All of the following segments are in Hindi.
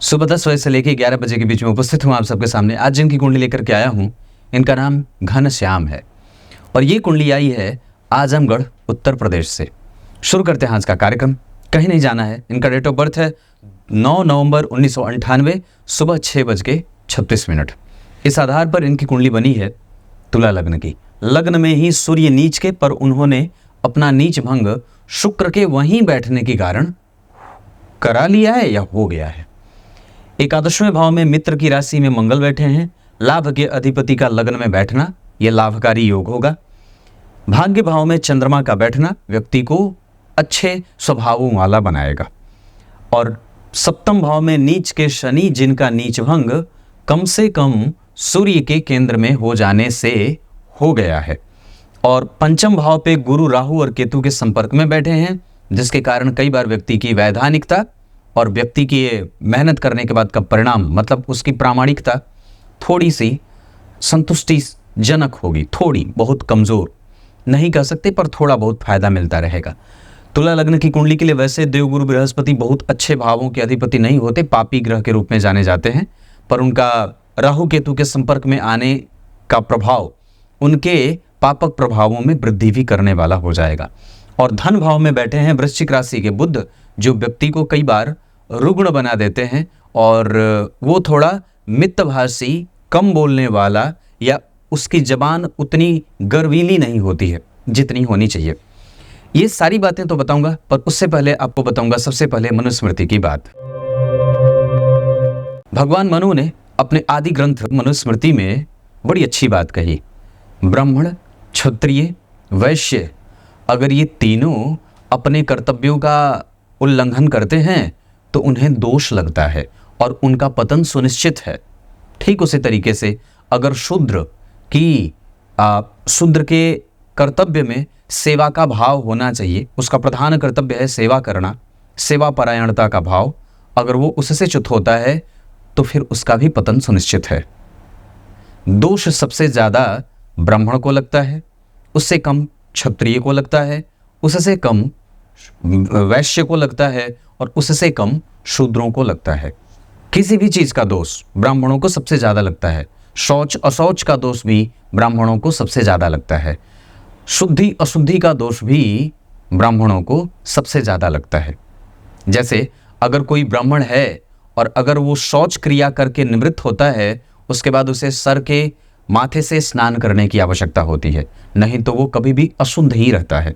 सुबह 10 बजे से लेकर 11 बजे के बीच में उपस्थित हूँ आप सबके सामने। आज जिनकी कुंडली लेकर के आया हूँ इनका नाम घनश्याम है और ये कुंडली आई है आजमगढ़ उत्तर प्रदेश से। शुरू करते हैं आज का कार्यक्रम। कहीं नहीं जाना है। इनका डेट ऑफ बर्थ है 9 नवंबर 1998 सुबह 6:36। इस आधार पर इनकी कुंडली बनी है तुला लग्न की। लग्न में ही सूर्य नीच के, पर उन्होंने अपना नीच भंग शुक्र के वहीं बैठने के कारण करा लिया है या हो गया है। एकादशवें भाव में मित्र की राशि में मंगल बैठे हैं। लाभ के अधिपति का लग्न में बैठना यह लाभकारी योग होगा। भाग्य भाव में चंद्रमा का बैठना व्यक्ति को अच्छे स्वभावों वाला बनाएगा। और सप्तम भाव में नीच के शनि, जिनका नीच भंग कम से कम सूर्य के केंद्र में हो जाने से हो गया है। और पंचम भाव पे गुरु, राहु और केतु के संपर्क में बैठे हैं, जिसके कारण कई बार व्यक्ति की वैधानिकता और व्यक्ति की मेहनत करने के बाद का परिणाम, मतलब उसकी प्रामाणिकता थोड़ी सी संतुष्टिजनक होगी। थोड़ी बहुत कमज़ोर नहीं कह सकते, पर थोड़ा बहुत फायदा मिलता रहेगा। तुला लग्न की कुंडली के लिए वैसे देवगुरु बृहस्पति बहुत अच्छे भावों के अधिपति नहीं होते, पापी ग्रह के रूप में जाने जाते हैं, पर उनका राहु केतु के संपर्क में आने का प्रभाव उनके पापक प्रभावों में वृद्धि भी करने वाला हो जाएगा। और धन भाव में बैठे हैं वृश्चिक राशि के बुध, जो व्यक्ति को कई बार रुग्ण बना देते हैं और वो थोड़ा मितभाषी, कम बोलने वाला, या उसकी जबान उतनी गर्वीली नहीं होती है जितनी होनी चाहिए। ये सारी बातें तो बताऊंगा, पर उससे पहले आपको बताऊंगा सबसे पहले मनुस्मृति की बात। भगवान मनु ने अपने आदि ग्रंथ मनुस्मृति में बड़ी अच्छी बात कही। ब्राह्मण, क्षत्रिय, वैश्य अगर ये तीनों अपने कर्तव्यों का उल्लंघन करते हैं तो उन्हें दोष लगता है और उनका पतन सुनिश्चित है। ठीक उसी तरीके से अगर शूद्र के कर्तव्य में सेवा का भाव होना चाहिए, उसका प्रधान कर्तव्य है सेवा करना, सेवा परायणता का भाव, अगर वो उससे च्युत होता है तो फिर उसका भी पतन सुनिश्चित है। दोष सबसे ज़्यादा ब्राह्मण को लगता है, उससे कम क्षत्रिय को लगता है, उससे कम वैश्य को लगता है और उससे कम शूद्रों को लगता है। किसी भी चीज़ का दोष ब्राह्मणों को सबसे ज़्यादा लगता है। शौच अशौच का दोष भी ब्राह्मणों को सबसे ज़्यादा लगता है। शुद्धि अशुद्धि का दोष भी ब्राह्मणों को सबसे ज़्यादा लगता है। जैसे अगर कोई ब्राह्मण है और अगर वो शौच क्रिया करके निवृत्त होता है, उसके बाद उसे सर के माथे से स्नान करने की आवश्यकता होती है, नहीं तो वो कभी भी अशुद्ध ही रहता है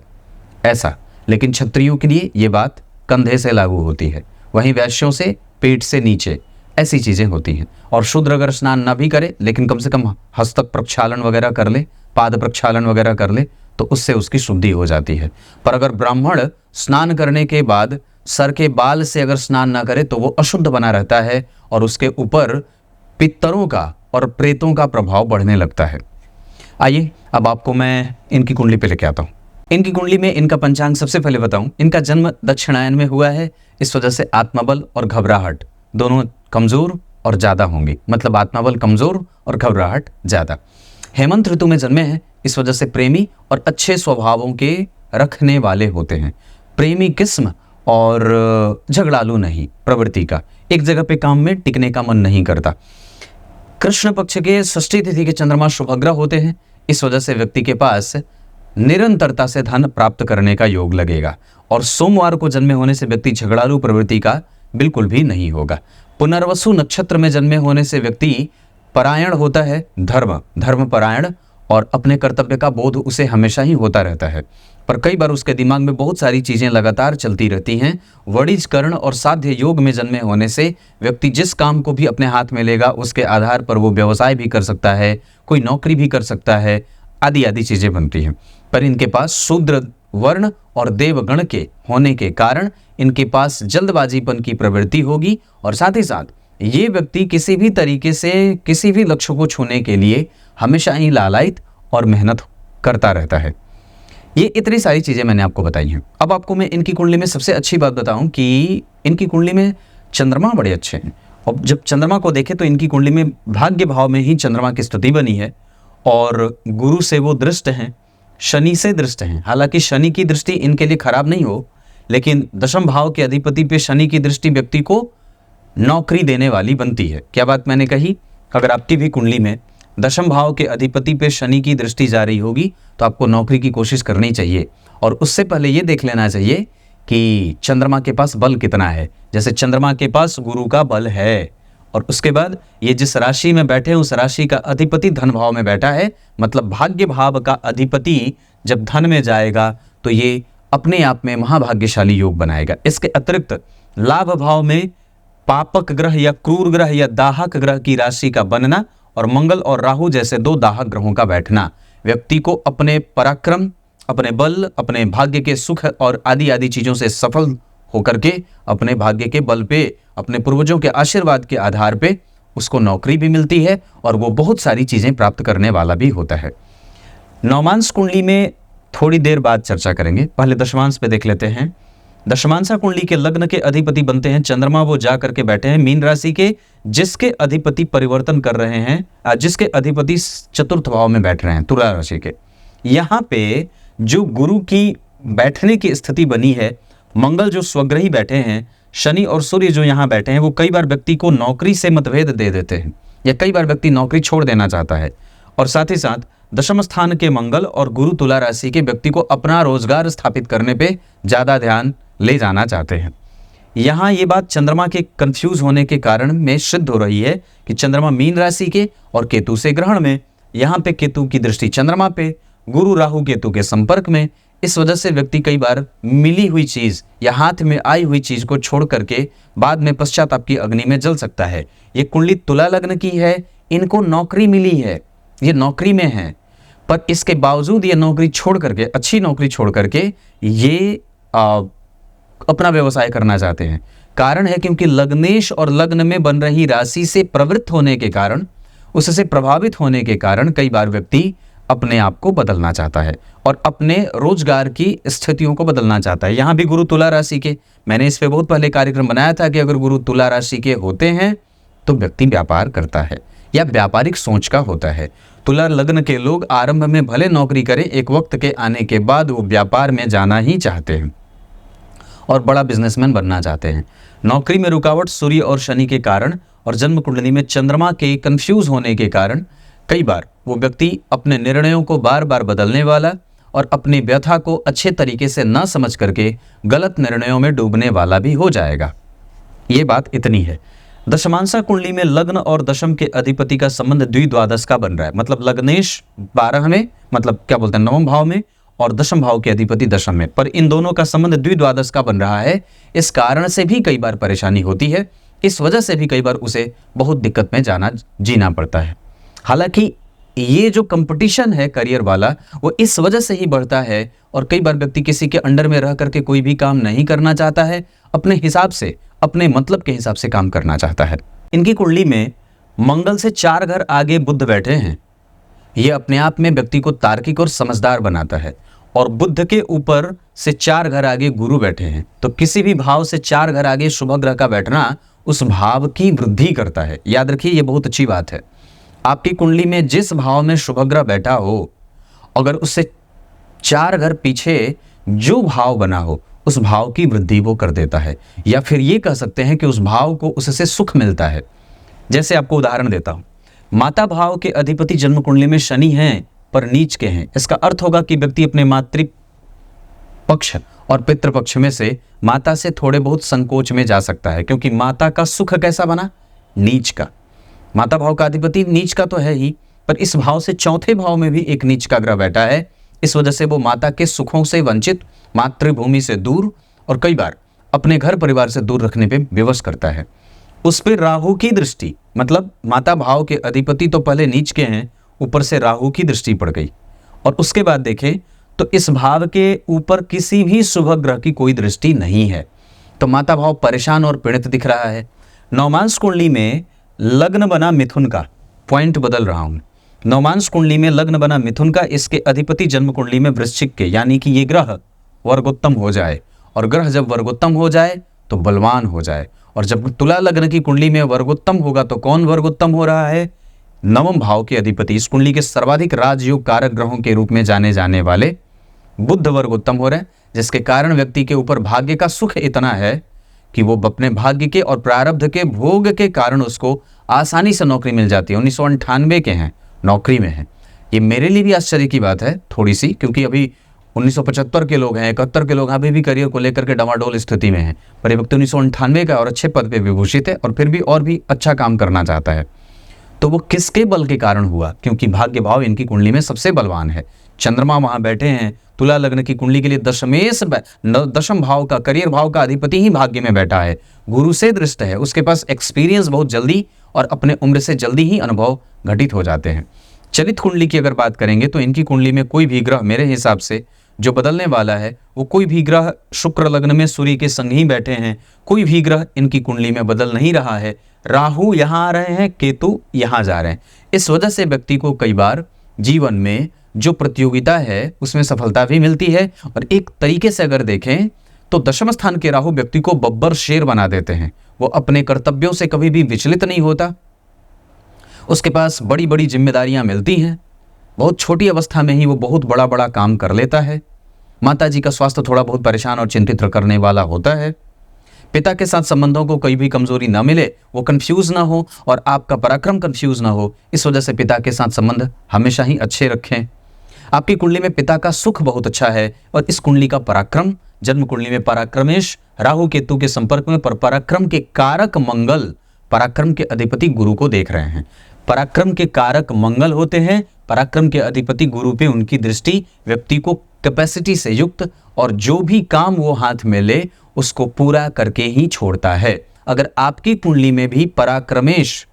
ऐसा। लेकिन क्षत्रियों के लिए ये बात कंधे से लागू होती है, वहीं वैश्यों से पेट से नीचे, ऐसी चीज़ें होती हैं। और शूद्र अगर स्नान ना भी करे लेकिन कम से कम हस्तक प्रक्षालन वगैरह कर ले, पाद प्रक्षालन वगैरह कर ले, तो उससे उसकी शुद्धि हो जाती है। पर अगर ब्राह्मण स्नान करने के बाद सर के बाल से अगर स्नान ना करे तो वो अशुद्ध बना रहता है और उसके ऊपर पितरों का और प्रेतों का प्रभाव बढ़ने लगता है। आइए अब आपको मैं इनकी कुंडली पे लेके आता हूँ। इनकी कुंडली में इनका पंचांग सबसे पहले बताऊं। इनका जन्म दक्षिणायन में हुआ है, इस वजह से आत्मबल और घबराहट दोनों कमज़ोर और ज़्यादा होंगी, मतलब आत्मबल कमज़ोर और घबराहट ज़्यादा। हेमंत ऋतु में जन्मे हैं, इस वजह से प्रेमी और अच्छे स्वभावों के रखने वाले होते हैं। प्रेमी किस्म और झगड़ालू नहीं प्रवृत्ति का, एक जगह पे काम में टिकने का मन नहीं करता। कृष्ण पक्ष के षष्ठी तिथि के चंद्रमा शुभग्रह होते हैं, इस वजह से व्यक्ति के पास निरंतरता से धन प्राप्त करने का योग लगेगा। और सोमवार को जन्मे होने से व्यक्ति झगड़ालू प्रवृत्ति का बिल्कुल भी नहीं होगा। पुनर्वसु नक्षत्र में जन्मे होने से व्यक्ति परायण होता है, धर्म परायण, और अपने कर्तव्य का बोध उसे हमेशा ही होता रहता है। पर कई बार उसके दिमाग में बहुत सारी चीज़ें लगातार चलती रहती हैं। वणिज कर्ण और साध्य योग में जन्मे होने से व्यक्ति जिस काम को भी अपने हाथ में लेगा उसके आधार पर वो व्यवसाय भी कर सकता है, कोई नौकरी भी कर सकता है, आदि आदि चीज़ें बनती हैं। पर इनके पास शूद्र वर्ण और देवगण के होने के कारण इनके पास जल्दबाजीपन की प्रवृत्ति होगी और साथ ही साथ ये व्यक्ति किसी भी तरीके से किसी भी लक्ष्य को छूने के लिए हमेशा ही लालायित और मेहनत करता रहता है। ये इतनी सारी चीज़ें मैंने आपको बताई हैं। अब आपको मैं इनकी कुंडली में सबसे अच्छी बात बताऊं कि इनकी कुंडली में चंद्रमा बड़े अच्छे हैं। और जब चंद्रमा को देखें तो इनकी कुंडली में भाग्य भाव में ही चंद्रमा की स्थिति बनी है और गुरु से वो दृष्ट हैं, शनि से दृष्ट हैं। हालांकि शनि की दृष्टि इनके लिए खराब नहीं हो, लेकिन दशम भाव के अधिपति पे शनि की दृष्टि व्यक्ति को नौकरी देने वाली बनती है। क्या बात मैंने कही? अगर आपकी भी कुंडली में दशम भाव के अधिपति पे शनि की दृष्टि जा रही होगी तो आपको नौकरी की कोशिश करनी चाहिए। और उससे पहले ये देख लेना चाहिए कि चंद्रमा के पास बल कितना है। जैसे चंद्रमा के पास गुरु का बल है, और उसके बाद ये जिस राशि में बैठे हैं उस राशि का अधिपति धन भाव में बैठा है, मतलब भाग्य भाव का अधिपति जब धन में जाएगा तो ये अपने आप में महाभाग्यशाली योग बनाएगा। इसके अतिरिक्त लाभ भाव में पापक ग्रह या क्रूर ग्रह या दाहक ग्रह की राशि का बनना और मंगल और राहु जैसे दो दाहक ग्रहों का बैठना व्यक्ति को अपने पराक्रम, अपने बल, अपने भाग्य के सुख और आदि आदि चीजों से सफल होकर के अपने भाग्य के बल पे, अपने पूर्वजों के आशीर्वाद के आधार पे उसको नौकरी भी मिलती है और वो बहुत सारी चीजें प्राप्त करने वाला भी होता है। नवमांश कुंडली में थोड़ी देर बाद चर्चा करेंगे, पहले दशमांश पे देख लेते हैं। दशमांशा कुंडली के लग्न के अधिपति बनते हैं चंद्रमा, वो जा करके बैठे हैं मीन राशि के, जिसके अधिपति परिवर्तन कर रहे हैं, जिसके अधिपति चतुर्थ भाव में बैठ रहे हैं तुला राशि के। यहाँ पे जो गुरु की बैठने की स्थिति बनी है, मंगल जो स्वग्रही बैठे हैं, शनि और सूर्य जो यहाँ बैठे हैं, वो कई बार व्यक्ति को नौकरी से मतभेद दे देते हैं या कई बार व्यक्ति नौकरी छोड़ देना चाहता है। और साथ ही साथ दशम स्थान के मंगल और गुरु तुला राशि के व्यक्ति को अपना रोजगार स्थापित करने पे ज्यादा ध्यान ले जाना चाहते हैं। यहाँ ये बात चंद्रमा के कंफ्यूज होने के कारण में सिद्ध हो रही है कि चंद्रमा मीन राशि के और केतु से ग्रहण में, यहाँ पे केतु की दृष्टि चंद्रमा पे, गुरु राहु केतु के संपर्क में। इस वजह से व्यक्ति कई बार मिली हुई चीज या हाथ में आई हुई चीज को छोड़ करके बाद में पश्चाताप की अग्नि में जल सकता है। ये कुंडली तुला लग्न की है, इनको नौकरी मिली है, ये नौकरी में है, पर इसके बावजूद ये नौकरी छोड़ करके, अच्छी नौकरी छोड़ करके ये अपना व्यवसाय करना चाहते हैं। कारण है क्योंकि लग्नेश और लग्न में बन रही राशि से प्रवृत्त होने के कारण, उससे प्रभावित होने के कारण कई बार व्यक्ति अपने आप को बदलना चाहता है और अपने रोजगार की स्थितियों को बदलना चाहता है। यहाँ भी गुरु तुला राशि के, मैंने इस पे बहुत पहले कार्यक्रम बनाया था कि अगर गुरु तुला राशि के होते हैं तो व्यक्ति व्यापार करता है या व्यापारिक सोच का होता है। तुला लग्न के लोग आरंभ में भले नौकरी करें, एक वक्त के आने के बाद वो व्यापार में जाना ही चाहते हैं और बड़ा बिजनेसमैन बनना चाहते हैं। नौकरी में रुकावट सूर्य और शनि के कारण और जन्म कुंडली में चंद्रमा के कंफ्यूज होने के कारण कई बार वो व्यक्ति अपने निर्णयों को बार बार बदलने वाला और अपनी व्यथा को अच्छे तरीके से न समझ करके गलत निर्णयों में डूबने वाला भी हो जाएगा। ये बात इतनी है। दशमांशा कुंडली में लग्न और दशम के अधिपति का संबंध द्विद्वादश का बन रहा है, मतलब लग्नेश 12 में, मतलब क्या बोलते हैं नवम भाव में, और दशम भाव के अधिपति दशम में, पर इन दोनों का संबंध द्विद्वादश का बन रहा है। इस कारण से भी कई बार परेशानी होती है, इस वजह से भी कई बार उसे बहुत दिक्कत में जीना पड़ता है। हालांकि ये जो कंपटीशन है करियर वाला, वो इस वजह से ही बढ़ता है और कई बार व्यक्ति किसी के अंडर में रह करके कोई भी काम नहीं करना चाहता है, अपने हिसाब से, अपने मतलब के हिसाब से काम करना चाहता है। इनकी कुंडली में मंगल से 4 घर आगे बुध बैठे हैं। ये अपने आप में व्यक्ति को तार्किक और समझदार बनाता है। और बुध के ऊपर से 4 घर आगे गुरु बैठे हैं, तो किसी भी भाव से 4 घर आगे शुभ ग्रह का बैठना उस भाव की वृद्धि करता है। याद रखिए, ये बहुत अच्छी बात है। आपकी कुंडली में जिस भाव में शुभ ग्रह बैठा हो, अगर उससे 4 घर पीछे जो भाव बना हो, उस भाव की वृद्धि वो कर देता है, या फिर ये कह सकते हैं कि उस भाव को उससे सुख मिलता है। जैसे आपको उदाहरण देता हूं, माता भाव के अधिपति जन्म कुंडली में शनि हैं पर नीच के हैं। इसका अर्थ होगा कि व्यक्ति अपने मातृ पक्ष और पितृपक्ष में से माता से थोड़े बहुत संकोच में जा सकता है, क्योंकि माता का सुख कैसा बना, नीच का। माता भाव का अधिपति नीच का तो है ही, पर इस भाव से चौथे भाव में भी एक नीच का ग्रह बैठा है। इस वजह से वो माता के सुखों से वंचित, मातृभूमि से दूर और कई बार अपने घर परिवार से दूर रखने पे विवश करता है। उस पर राहु की दृष्टि, मतलब माता भाव के अधिपति तो पहले नीच के हैं, ऊपर से राहु की दृष्टि पड़ गई, और उसके बाद देखें तो इस भाव के ऊपर किसी भी शुभ ग्रह की कोई दृष्टि नहीं है, तो माता भाव परेशान और पीड़ित दिख रहा है। नवमांश कुंडली में लग्न बना मिथुन का, पॉइंट बदल रहा हूं, नवमांश कुंडली में लग्न बना मिथुन का, इसके अधिपति जन्म कुंडली में वृश्चिक के, यानी कि ये ग्रह वर्गोत्तम हो जाए, और ग्रह जब वर्गोत्तम हो जाए तो बलवान हो जाए। और जब तुला लग्न की कुंडली में वर्गोत्तम होगा तो कौन वर्गोत्तम हो रहा है, नवम भाव के अधिपति, इस कुंडली के सर्वाधिक राजयोग कारक ग्रहों के रूप में जाने जाने वाले बुध वर्गोत्तम हो रहे हैं, जिसके कारण व्यक्ति के ऊपर भाग्य का सुख इतना है कि वो अपने भाग्य के और प्रारब्ध के भोग के कारण उसको आसानी से नौकरी मिल जाती है। 1998 के हैं, नौकरी में हैं। ये मेरे लिए भी आश्चर्य की बात है थोड़ी सी, क्योंकि अभी 1975 के लोग हैं, 71 के लोग अभी भी करियर को लेकर के डमाडोल स्थिति में हैं, पर ये व्यक्ति 1998 का और अच्छे पद पे विभूषित है और फिर भी और भी अच्छा काम करना चाहता है। तो वो किसके बल के कारण हुआ? क्योंकि भाग्य भाव इनकी कुंडली में सबसे बलवान है। चंद्रमा वहां बैठे हैं, तुला लग्न की कुंडली के लिए दशम भाव का, करियर भाव का अधिपति ही भाग्य में बैठा है, गुरु से दृष्ट है, उसके पास एक्सपीरियंस बहुत जल्दी और अपने उम्र से जल्दी ही अनुभव घटित हो जाते हैं। चलित कुंडली की अगर बात करेंगे तो इनकी कुंडली में कोई भी ग्रह मेरे हिसाब से जो बदलने वाला है वो कोई भी ग्रह शुक्र लग्न में सूर्य के संग ही बैठे हैं, कोई भी ग्रह इनकी कुंडली में बदल नहीं रहा है। राहु यहाँ आ रहे हैं, केतु यहाँ जा रहे हैं। इस वजह से व्यक्ति को कई बार जीवन में जो प्रतियोगिता है उसमें सफलता भी मिलती है। और एक तरीके से अगर देखें तो दशम स्थान के राहु व्यक्ति को बब्बर शेर बना देते हैं। वो अपने कर्तव्यों से कभी भी विचलित नहीं होता, उसके पास बड़ी बड़ी जिम्मेदारियां मिलती हैं, बहुत छोटी अवस्था में ही वो बहुत बड़ा बड़ा काम कर लेता है। माता जी का स्वास्थ्य थोड़ा बहुत परेशान और चिंतित करने वाला होता है। पिता के साथ संबंधों को कहीं भी कमजोरी ना मिले, वो कंफ्यूज ना हो और आपका पराक्रम कंफ्यूज ना हो, इस वजह से पिता के साथ संबंध हमेशा ही अच्छे रखें। आपकी कुंडली में पिता का सुख बहुत अच्छा है और इस कुंडली का पराक्रम, जन्म कुंडली में पराक्रमेश राहु केतु के संपर्क में पराक्रम के कारक मंगल, पराक्रम के अधिपति गुरु को देख रहे हैं। पराक्रम के कारक मंगल होते हैं, पराक्रम के अधिपति गुरु पे उनकी दृष्टि व्यक्ति को कैपेसिटी से युक्त और जो भी काम वो हाथ में ले उसको पूरा करके ही छोड़ता है। अगर आपकी कुंडली में भी पराक्रमेश,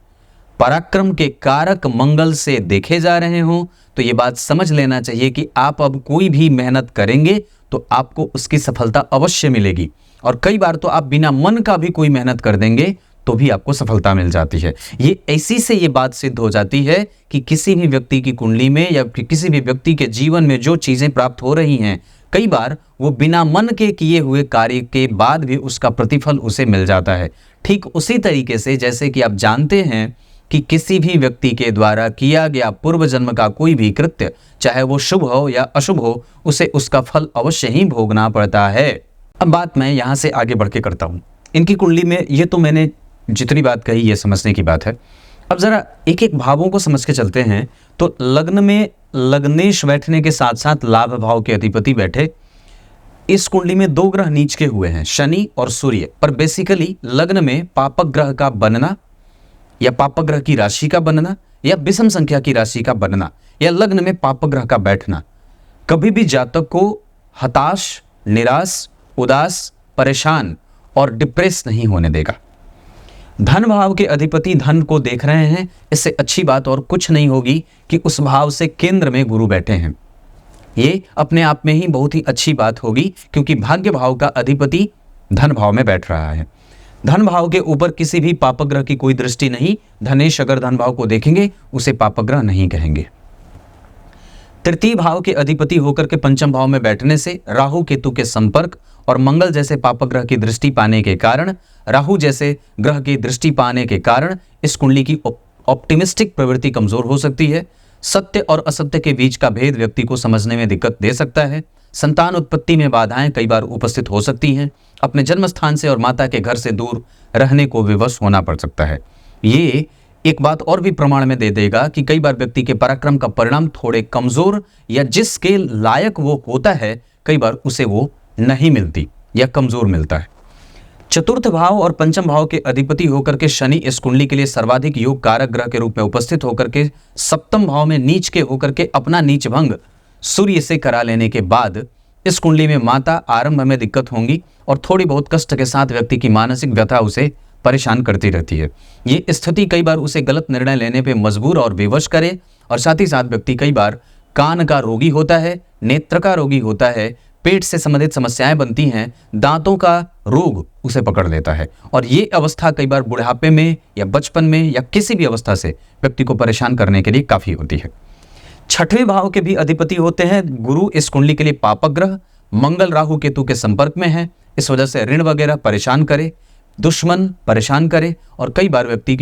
पराक्रम के कारक मंगल से देखे जा रहे हो तो ये बात समझ लेना चाहिए कि आप अब कोई भी मेहनत करेंगे तो आपको उसकी सफलता अवश्य मिलेगी। और कई बार तो आप बिना मन का भी कोई मेहनत कर देंगे तो भी आपको सफलता मिल जाती है। ये ऐसी से ये बात सिद्ध हो जाती है कि किसी भी व्यक्ति की कुंडली में या किसी भी व्यक्ति के जीवन में जो चीजें प्राप्त हो रही हैं, कई बार वो बिना मन के किए हुए कार्य के बाद भी उसका प्रतिफल उसे मिल जाता है। ठीक उसी तरीके से जैसे कि आप जानते हैं कि किसी भी व्यक्ति के द्वारा किया गया पूर्व जन्म का कोई भी कृत्य, चाहे वो शुभ हो या अशुभ हो, उसे उसका फल अवश्य ही भोगना पड़ता है। अब बात मैं यहाँ से आगे बढ़ के करता हूँ। इनकी कुंडली में ये तो मैंने जितनी बात कही ये समझने की बात है। अब जरा एक एक भावों को समझ के चलते हैं। तो लग्न में लग्नेश बैठने के साथ साथ लाभ भाव के अधिपति बैठे। इस कुंडली में दो ग्रह नीच के हुए हैं, शनि और सूर्य। पर बेसिकली लग्न में पापक ग्रह का बनना या पापक ग्रह की राशि का बनना या विषम संख्या की राशि का बनना या लग्न में पापक ग्रह का बैठना कभी भी जातक को हताश, निराश, उदास, परेशान और डिप्रेस नहीं होने देगा। धन भाव के अधिपति धन को देख रहे हैं, इससे अच्छी बात और कुछ नहीं होगी कि उस भाव से केंद्र में गुरु बैठे हैं। ये अपने आप में ही बहुत ही अच्छी बात होगी क्योंकि भाग्य भाव का अधिपति धन भाव में बैठ रहा है। धन भाव के ऊपर किसी भी पापक ग्रह की कोई दृष्टि नहीं। धनेश अगर धन भाव को देखेंगे उसे पापक ग्रह नहीं कहेंगे। तृतीय भाव के अधिपति होकर के पंचम भाव में बैठने से राहु केतु के संपर्क और मंगल जैसे पापक ग्रह की दृष्टि पाने के कारण, राहु जैसे ग्रह की दृष्टि पाने के कारण इस कुंडली की ऑप्टिमिस्टिक प्रवृत्ति कमजोर हो सकती है। सत्य और असत्य के बीच का भेद व्यक्ति को समझने में दिक्कत दे सकता है। संतान उत्पत्ति में बाधाएं कई बार उपस्थित हो सकती हैं। अपने जन्म स्थान से और माता के घर से दूर रहने को विवश होना पड़ सकता है। ये एक बात और भी प्रमाण में दे देगा कि कई बार व्यक्ति के पराक्रम का परिणाम थोड़े कमजोर या जिसके लायक वो होता है कई बार उसे वो नहीं मिलती या कमजोर मिलता है। चतुर्थ भाव और पंचम भाव के अधिपति होकर के शनि इस कुंडली के लिए सर्वाधिक योग कारक ग्रह के रूप में उपस्थित होकर के सप्तम भाव में नीच के होकर के अपना नीच भंग सूर्य से करा लेने के बाद इस कुंडली में माता आरंभ में दिक्कत होंगी और थोड़ी बहुत कष्ट के साथ व्यक्ति की मानसिक व्यथा उसे परेशान करती रहती है। ये स्थिति कई बार उसे गलत निर्णय लेने पे मजबूर और विवश करे और साथ ही साथ व्यक्ति कई बार कान का रोगी होता है, नेत्र का रोगी होता है, पेट से संबंधित समस्याएं बनती हैं, दांतों का रोग उसे पकड़ लेता है और ये अवस्था कई बार बुढ़ापे में या बचपन में या किसी भी अवस्था से व्यक्ति को परेशान करने के लिए काफी होती है। छठवें भाव के भी अधिपति होते हैं गुरु। इस कुंडली के लिए पापक ग्रह मंगल राहु केतु के संपर्क में है। इस वजह से ऋण वगैरह परेशान करे, दुश्मन परेशान करे और कई बार व्यक्ति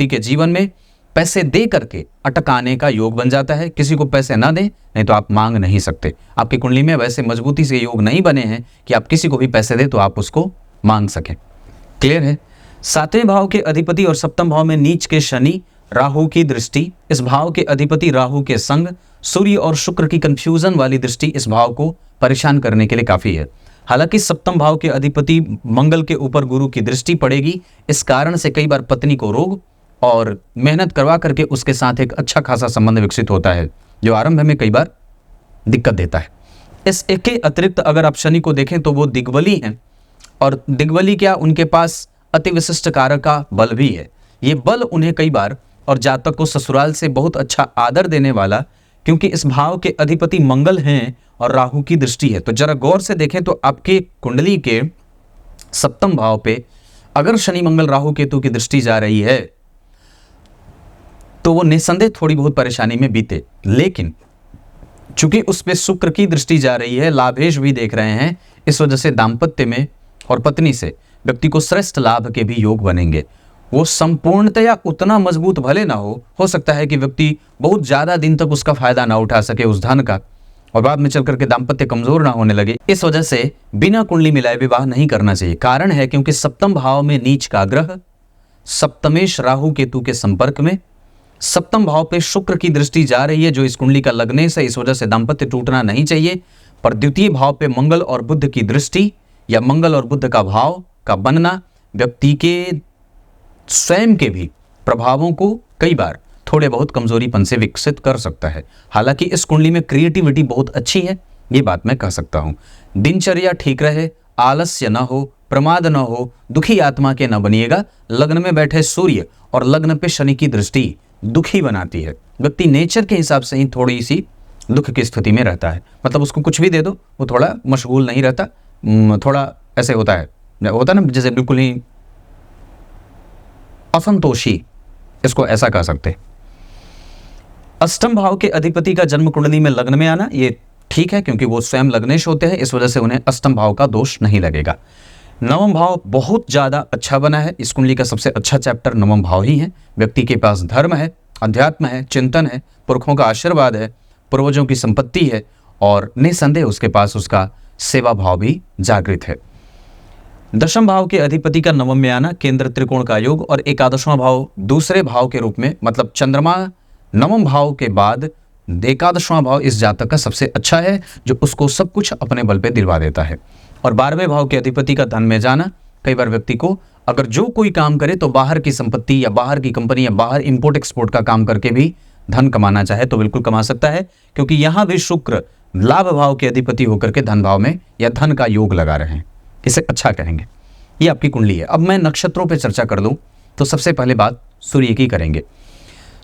के जीवन में पैसे दे करके अटकाने का योग बन जाता है। किसी को पैसे ना दें, नहीं तो आप मांग नहीं सकते। आपकी कुंडली में वैसे मजबूती से योग नहीं बने हैं कि आप किसी को भी पैसे दें तो आप उसको मांग सकें। क्लियर है। सातवें भाव के अधिपति और सप्तम भाव में नीच के शनि राहु की दृष्टि, इस भाव के अधिपति राहु के संग, सूर्य और शुक्र की कंफ्यूजन वाली दृष्टि इस भाव को परेशान करने के लिए काफी है। हालांकि सप्तम भाव के अधिपति मंगल के ऊपर गुरु की दृष्टि पड़ेगी, इस कारण से कई बार पत्नी को रोग और मेहनत करवा करके उसके साथ एक अच्छा खासा संबंध विकसित होता है, जो आरंभ में कई बार दिक्कत देता है। इस एक के अतिरिक्त अगर आप शनि को देखें तो वो दिग्बली हैं, और दिग्बली क्या, उनके पास अति विशिष्ट कारक का बल भी है। ये बल उन्हें कई बार और जातक को ससुराल से बहुत अच्छा आदर देने वाला, क्योंकि इस भाव के अधिपति मंगल हैं और राहु की दृष्टि है। तो जरा गौर से देखें तो आपके कुंडली के सप्तम भाव पे अगर शनि मंगल राहु केतु की दृष्टि जा रही है तो वो निसंदेह थोड़ी बहुत परेशानी में बीते, लेकिन चूंकि उस पे शुक्र की दृष्टि जा रही है, लाभेश भी देख रहे हैं, इस वजह से दाम्पत्य में और पत्नी से व्यक्ति को श्रेष्ठ लाभ के भी योग बनेंगे। वो संपूर्णतया उतना मजबूत भले ना हो सकता है कि व्यक्ति बहुत ज्यादा दिन तक उसका फायदा ना उठा सके उस धन का, और बाद में चल करके दाम्पत्य कमजोर ना होने लगे। इस वजह से बिना कुंडली मिलाए विवाह नहीं करना चाहिए। कारण है क्योंकि सप्तम भाव में नीच का ग्रह, सप्तमेश राहु केतु के संपर्क में, सप्तम भाव पे शुक्र की दृष्टि जा रही है जो इस कुंडली का लगने से, इस वजह से दाम्पत्य टूटना नहीं चाहिए। पर द्वितीय भाव पे मंगल और बुध की दृष्टि या मंगल और बुध का भाव का बनना व्यक्ति के स्वयं के भी प्रभावों को कई बार थोड़े बहुत कमजोरीपन से विकसित कर सकता है। हालांकि इस कुंडली में क्रिएटिविटी बहुत अच्छी है, ये बात मैं कह सकता हूं। दिनचर्या ठीक रहे, आलस्य न हो, प्रमाद न हो, दुखी आत्मा के न बनिएगा। लग्न में बैठे सूर्य और लग्न पे शनि की दृष्टि दुखी बनाती है। व्यक्ति नेचर के हिसाब से ही थोड़ी सी दुख की स्थिति में रहता है, मतलब उसको कुछ भी दे दो वो थोड़ा मशगूल नहीं रहता, थोड़ा ऐसे होता है ना, जैसे बिल्कुल ही असंतोषी, इसको ऐसा कह सकते। अष्टम भाव के अधिपति का जन्म कुंडली में लग्न में आना ये ठीक है, क्योंकि वो स्वयं लग्नेश होते हैं, इस वजह से उन्हें अष्टम भाव का दोष नहीं लगेगा। नवम भाव बहुत ज्यादा अच्छा बना है, इस कुंडली का सबसे अच्छा चैप्टर नवम भाव ही है। व्यक्ति के पास धर्म है, अध्यात्म है, चिंतन है, पुरखों का आशीर्वाद है, पूर्वजों की संपत्ति है, और निसंदेह उसके पास उसका सेवा भाव भी जागृत है। दशम भाव के अधिपति का नवम में आना, केंद्र त्रिकोण का योग, और एकादशवां भाव दूसरे भाव के रूप में, मतलब चंद्रमा नवम भाव के बाद एकादशवां भाव इस जातक का सबसे अच्छा है, जो उसको सब कुछ अपने बल पे दिलवा देता है। और 12वें भाव के अधिपति का धन में जाना, कई बार व्यक्ति को अगर जो कोई काम करे तो बाहर की संपत्ति या बाहर की कंपनी या बाहर इंपोर्ट एक्सपोर्ट का काम करके भी धन कमाना चाहे तो बिल्कुल कमा सकता है, क्योंकि यहां भी शुक्र लाभ भाव के अधिपति होकर के धन भाव में या धन का योग लगा रहे हैं, इसे अच्छा कहेंगे। ये आपकी कुंडली है। अब मैं नक्षत्रों पे चर्चा कर दूं तो सबसे पहले बात सूर्य की करेंगे।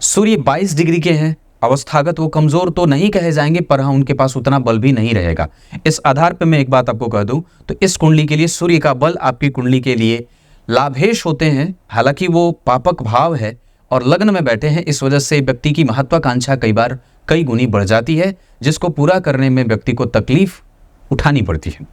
सूर्य 22 डिग्री के हैं, अवस्थागत वो कमजोर तो नहीं कहे जाएंगे, पर हाँ उनके पास उतना बल भी नहीं रहेगा। इस आधार पर मैं एक बात आपको कह दूं तो इस कुंडली के लिए सूर्य का बल आपकी कुंडली के लिए लाभेश होते हैं। हालांकि वो पापक भाव है और लग्न में बैठे हैं, इस वजह से व्यक्ति की महत्वाकांक्षा कई बार कई गुनी बढ़ जाती है, जिसको पूरा करने में व्यक्ति को तकलीफ उठानी पड़ती है।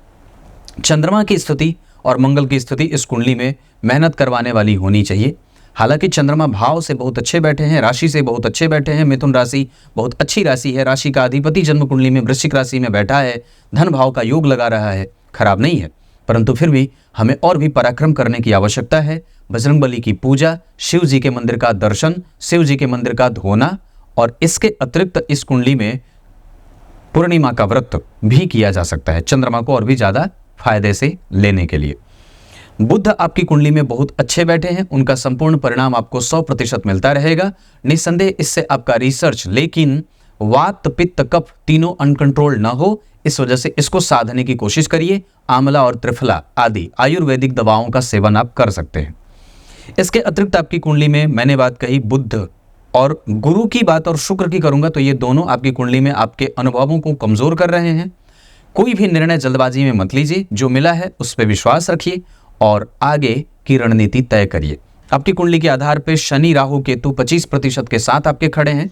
चंद्रमा की स्थिति और मंगल की स्थिति इस कुंडली में मेहनत करवाने वाली होनी चाहिए। हालांकि चंद्रमा भाव से बहुत अच्छे बैठे हैं, राशि से बहुत अच्छे बैठे हैं। मिथुन राशि बहुत अच्छी राशि है, राशि का अधिपति जन्म कुंडली में वृश्चिक राशि में बैठा है, धन भाव का योग लगा रहा है, खराब नहीं है। परंतु फिर भी हमें और भी पराक्रम करने की आवश्यकता है। बजरंगबली की पूजा, शिव जी के मंदिर का दर्शन, शिव जी के मंदिर का धोना, और इसके अतिरिक्त इस कुंडली में पूर्णिमा का व्रत भी किया जा सकता है चंद्रमा को और भी ज्यादा फायदे से लेने के लिए। बुध आपकी कुंडली में बहुत अच्छे बैठे हैं, उनका संपूर्ण परिणाम आपको 100% मिलता रहेगा निसंदेह। इससे आपका रिसर्च, लेकिन वात पित्त कफ तीनों अनकंट्रोल ना हो, इस वजह से इसको साधने की कोशिश करिए। आंवला और त्रिफला आदि आयुर्वेदिक दवाओं का सेवन आप कर सकते हैं। इसके अतिरिक्त आपकी कुंडली में मैंने बात कही बुध और गुरु की बात और शुक्र की करूंगा, तो ये दोनों आपकी कुंडली में आपके अनुभवों को कमजोर कर रहे हैं। कोई भी निर्णय जल्दबाजी में मत लीजिए, जो मिला है उस पर विश्वास रखिए और आगे की रणनीति तय करिए। आपकी कुंडली के आधार पर शनि राहु केतु 25% के साथ आपके खड़े हैं,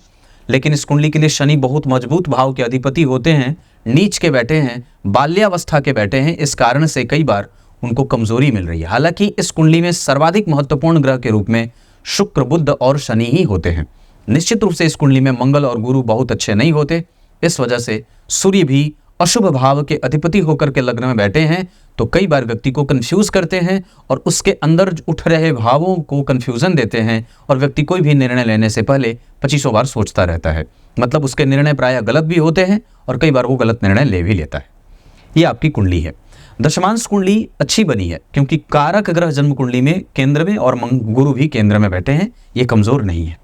लेकिन इस कुंडली के लिए शनि बहुत मजबूत भाव के अधिपति होते हैं, नीच के बैठे हैं, बाल्यावस्था के बैठे हैं, इस कारण से कई बार उनको कमजोरी मिल रही है। हालांकि इस कुंडली में सर्वाधिक महत्वपूर्ण ग्रह के रूप में शुक्र, बुध और शनि ही होते हैं। निश्चित रूप से इस कुंडली में मंगल और गुरु बहुत अच्छे नहीं होते, इस वजह से सूर्य भी अशुभ भाव के अधिपति होकर के लग्न में बैठे हैं तो कई बार व्यक्ति को कंफ्यूज करते हैं और उसके अंदर उठ रहे भावों को कंफ्यूजन देते हैं और व्यक्ति कोई भी निर्णय लेने से पहले 25 बार सोचता रहता है। मतलब उसके निर्णय प्रायः गलत भी होते हैं और कई बार वो गलत निर्णय ले भी लेता है। ये आपकी कुंडली है। दशमांश कुंडली अच्छी बनी है क्योंकि कारक ग्रह जन्म कुंडली में केंद्र में और गुरु भी केंद्र में बैठे हैं, ये कमजोर नहीं है।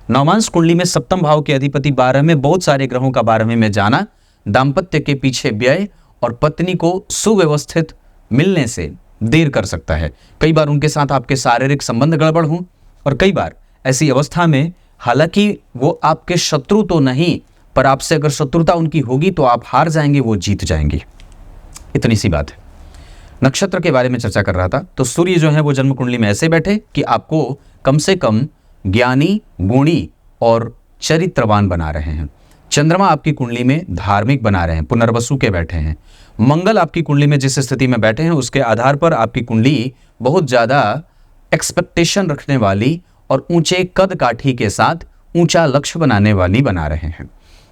नवमांश कुंडली में सप्तम भाव के अधिपति 12 में, बहुत सारे ग्रहों का 12वें में जाना दाम्पत्य के पीछे व्यय और पत्नी को सुव्यवस्थित मिलने से देर कर सकता है। कई बार उनके साथ आपके शारीरिक संबंध गड़बड़ हों और कई बार ऐसी अवस्था में, हालांकि वो आपके शत्रु तो नहीं, पर आपसे अगर शत्रुता उनकी होगी तो आप हार जाएंगे, वो जीत जाएंगे। इतनी सी बात है। नक्षत्र के बारे में चर्चा कर रहा था तो सूर्य जो है वो जन्म कुंडली में ऐसे बैठे कि आपको कम से कम ज्ञानी, गुणी और चरित्रवान बना रहे हैं। चंद्रमा आपकी कुंडली में धार्मिक बना रहे हैं, पुनर्वसु के बैठे हैं। मंगल आपकी कुंडली में जिस स्थिति में बैठे हैं उसके आधार पर आपकी कुंडली बहुत ज़्यादा एक्सपेक्टेशन रखने वाली और ऊंचे कद काठी के साथ ऊंचा लक्ष्य बनाने वाली बना रहे हैं।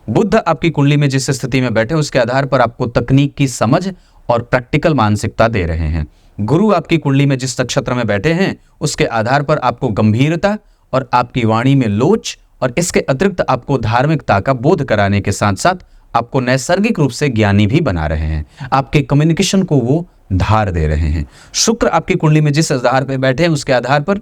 बुध आपकी कुंडली में जिस स्थिति में बैठे उसके आधार पर आपको तकनीक की समझ और प्रैक्टिकल मानसिकता दे रहे हैं। गुरु आपकी कुंडली में जिस नक्षत्र में बैठे हैं उसके आधार पर आपको गंभीरता और आपकी वाणी में लोच और इसके अतिरिक्त आपको धार्मिकता का बोध कराने के साथ साथ आपको नैसर्गिक रूप से ज्ञानी भी बना रहे हैं। आपके कम्युनिकेशन को वो धार दे रहे हैं। शुक्र आपकी कुंडली में जिस आधार पर बैठे हैं उसके आधार पर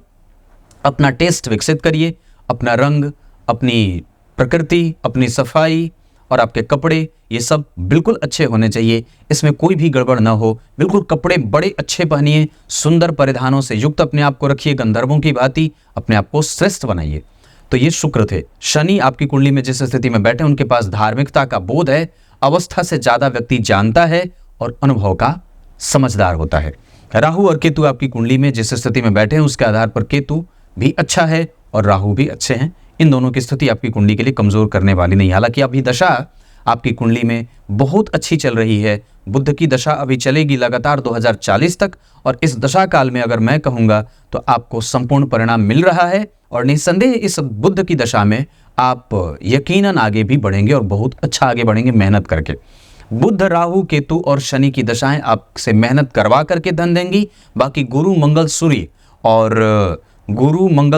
अपना टेस्ट विकसित करिए, अपना रंग, अपनी प्रकृति, अपनी सफाई और आपके कपड़े, ये सब बिल्कुल अच्छे होने चाहिए। इसमें कोई भी गड़बड़ ना हो। बिल्कुल कपड़े बड़े अच्छे पहनिए, सुंदर परिधानों से युक्त अपने आप को रखिए, गंधर्वों की भांति अपने आप को श्रेष्ठ बनाइए। तो ये शुक्र थे। शनि आपकी कुंडली में जिस स्थिति में बैठे उनके पास धार्मिकता का बोध है, अवस्था से ज्यादा व्यक्ति जानता है और अनुभव का समझदार होता है। राहु और केतु आपकी कुंडली में जिस स्थिति में बैठे हैं उसके आधार पर केतु भी अच्छा है और राहु भी अच्छे हैं। इन दोनों की स्थिति आपकी कुंडली के लिए कमजोर करने वाली नहीं। हालांकि अभी दशा आपकी कुंडली में बहुत अच्छी चल रही है। बुध की दशा अभी चलेगी लगातार 2040 तक और इस दशा काल में अगर मैं कहूँगा तो आपको संपूर्ण परिणाम मिल रहा है और निस्संदेह इस बुध की दशा में आप यकीनन आगे भी बढ़ेंगे और बहुत अच्छा आगे बढ़ेंगे मेहनत करके। बुध, राहु, केतु और शनि की दशाएं आपसे मेहनत करवा करके धन देंगी। बाकी गुरु, मंगल,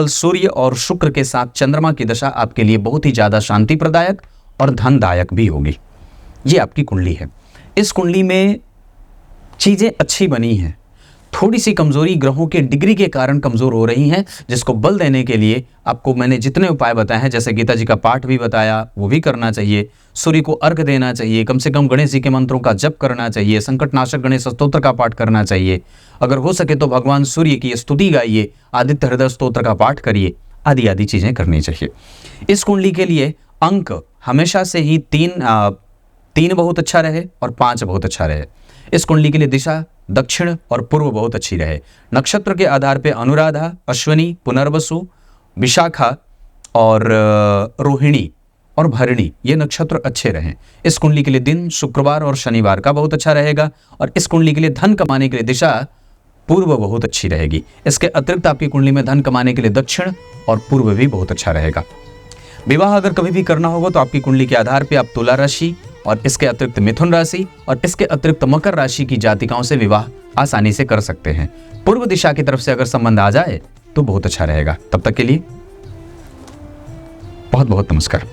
सूर्य और शुक्र के साथ चंद्रमा की दशा आपके लिए बहुत ही ज़्यादा शांति प्रदायक और धनदायक भी होगी। ये आपकी कुंडली है। इस कुंडली में चीज़ें अच्छी बनी हैं, थोड़ी सी कमजोरी ग्रहों के डिग्री के कारण कमजोर हो रही हैं, जिसको बल देने के लिए आपको मैंने जितने उपाय बताए हैं, जैसे गीता जी का पाठ भी बताया वो भी करना चाहिए, सूर्य को अर्घ देना चाहिए, कम से कम गणेश जी के मंत्रों का जप करना चाहिए, संकटनाशक गणेश स्तोत्र का पाठ करना चाहिए, अगर हो सके तो भगवान सूर्य की स्तुति गाइए, आदित्य हृदय स्तोत्र का पाठ करिए, आदि आदि चीज़ें करनी चाहिए। इस कुंडली के लिए अंक हमेशा से ही 3 बहुत अच्छा रहे और 5 बहुत अच्छा रहे। इस कुंडली के लिए दिशा दक्षिण और पूर्व बहुत अच्छी रहे। नक्षत्र के आधार पे अनुराधा, अश्विनी, पुनर्वसु, विशाखा और रोहिणी और भरणी ये नक्षत्र अच्छे रहें। इस कुंडली के लिए दिन शुक्रवार और शनिवार का बहुत अच्छा रहेगा और इस कुंडली के लिए धन कमाने के लिए दिशा पूर्व बहुत अच्छी रहेगी। इसके अतिरिक्त आपकी कुंडली में धन कमाने के लिए दक्षिण और पूर्व भी बहुत अच्छा रहेगा। विवाह अगर कभी भी करना होगा तो आपकी कुंडली के आधार पे आप तुला राशि और इसके अतिरिक्त मिथुन राशि और इसके अतिरिक्त मकर राशि की जातिकाओं से विवाह आसानी से कर सकते हैं। पूर्व दिशा की तरफ से अगर संबंध आ जाए तो बहुत अच्छा रहेगा। तब तक के लिए बहुत बहुत नमस्कार।